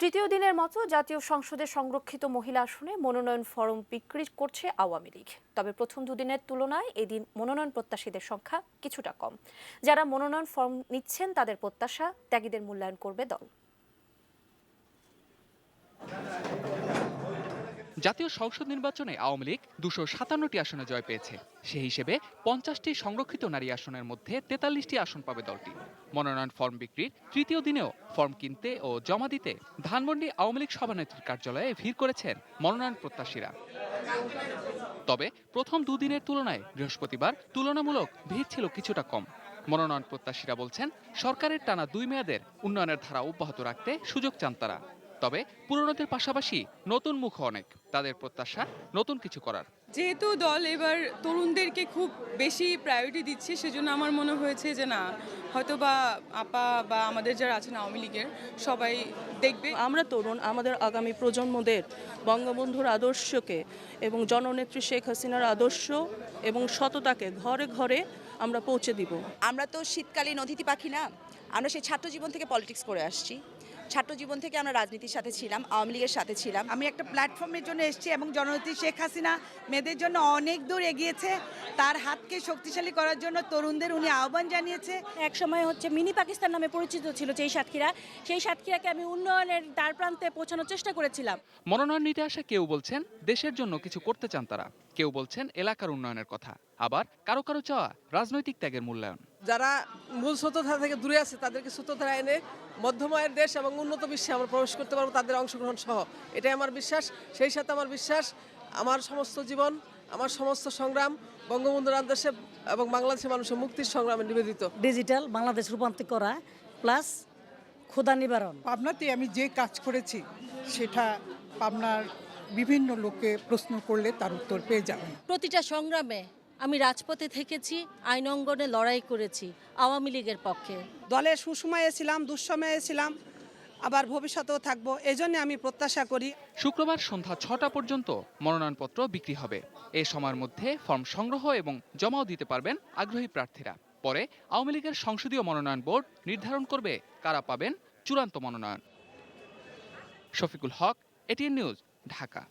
তৃতীয় দিনের মতো জাতীয় সংসদে সংরক্ষিত মহিলা আসনে মনোনয়ন ফরম বিক্রি করছে আওয়ামী লীগ। তবে প্রথম দুদিনের তুলনায় এদিন মনোনয়ন প্রত্যাশীদের সংখ্যা কিছুটা কম। যারা মনোনয়ন ফরম নিচ্ছেন তাদের প্রত্যাশা, ত্যাগীদের মূল্যায়ন করবে দল। জাতীয় সংসদ নির্বাচনে আওয়ামী লীগ ২৫৭টি আসনে জয় পেয়েছে। সে হিসেবে ৫০টি সংরক্ষিত নারী আসনের মধ্যে ৪৩টি আসন পাবে দলটি। মনোনয়ন ফর্ম বিক্রির তৃতীয় দিনেও ফর্ম কিনতে ও জমা দিতে ধানমন্ডি আওয়ামী লীগ সভানেত্রীর কার্যালয়ে ভিড় করেছেন মনোনয়ন প্রত্যাশীরা। তবে প্রথম দুদিনের তুলনায় বৃহস্পতিবার তুলনামূলক ভিড় ছিল কিছুটা কম। মনোনয়ন প্রত্যাশীরা বলছেন, সরকারের টানা ২ মেয়াদের উন্নয়নের ধারা অব্যাহত রাখতে সুযোগ চান তারা। তবে পুরনোদের পাশাপাশি নতুন মুখ অনেক, তাদের প্রত্যাশা নতুন কিছু করার। যেহেতু দল এবার তরুণদেরকে খুব বেশি প্রায়োরিটি দিচ্ছে, সেজন্য আমার মনে হয়েছে যে না, হয়তো বা আপা বা আমাদের যারা আছেন আওয়ামী লীগের সবাই দেখবে। আমরা তরুণ, আমাদের আগামী প্রজন্মদের বঙ্গবন্ধুর আদর্শকে এবং জননেত্রী শেখ হাসিনার আদর্শ এবং সততাকে ঘরে ঘরে আমরা পৌঁছে দিব। আমরা তো শীতকালীন অতিথি পাখি না, আমরা সেই ছাত্র জীবন থেকে পলিটিক্স করে আসছি। ছাত্র জীবন থেকে আমরা রাজনীতির সাথে ছিলাম, আওয়ামী লীগের সাথে ছিলাম। আমি একটা প্ল্যাটফর্মের জন্য এসেছি এবং জননেত্রী শেখ হাসিনা মেয়েদের জন্য অনেক দূর এগিয়েছে। তার হাতকে শক্তিশালী করার জন্য তরুণদের উনি আহ্বান জানিয়েছে। এক সময় মিনি পাকিস্তান নামে পরিচিত ছিল সেই সাতক্ষীরাকে আমি উন্নয়নের দ্বার প্রান্তে পৌঁছানোর চেষ্টা করেছিলাম। মনোনয়ন নিতে আসা কেউ বলছেন দেশের জন্য কিছু করতে চান তারা, কেউ বলছেন এলাকার উন্নয়নের কথা, আবার কারো কারো চাওয়া রাজনৈতিক ত্যাগের মূল্যায়ন। যারা মূল স্রোতধারা থেকে দূরে আছে তাদেরকে স্রোতধারা এনে মধ্যময়ের দেশ এবং উন্নত বিশ্বে আমরা প্রবেশ করতে পারবো, তাদের অংশগ্রহণ সহ। এটাই আমার বিশ্বাস। সেই সাথে আমার বিশ্বাস, আমার সমস্ত জীবন, আমার সমস্ত সংগ্রাম বঙ্গবন্ধুর আদর্শে এবং বাংলাদেশের মানুষের মুক্তির সংগ্রামে নিবেদিত। ডিজিটাল বাংলাদেশ রূপান্তর করা প্লাস ক্ষুধা নিবারণ। পাবনাতে আমি যে কাজ করেছি সেটা পাবনার বিভিন্ন লোককে প্রশ্ন করলে তার উত্তর পেয়ে যাবেন। প্রতিটা সংগ্রামে আমি রাজপথে থেকেছি, আইন অঙ্গনে লড়াই করেছি আওয়ামী লীগের পক্ষে। দলের সুসময়ে ছিলাম, দুঃসময়ে ছিলাম, আবার ভবিষ্যতেও থাকবো। এজন্য আমি প্রত্যাশা করি শুক্রবার সন্ধ্যা ৬টা পর্যন্ত মনোনয়নপত্র বিক্রি হবে। এ সময়ের মধ্যে ফর্ম সংগ্রহ এবং জমাও দিতে পারবেন আগ্রহী প্রার্থীরা। পরে আওয়ামী লীগের সংসদীয় মনোনয়ন বোর্ড নির্ধারণ করবে কারা পাবেন চূড়ান্ত মনোনয়ন। শফিকুল হক, এটিএন নিউজ, ঢাকা।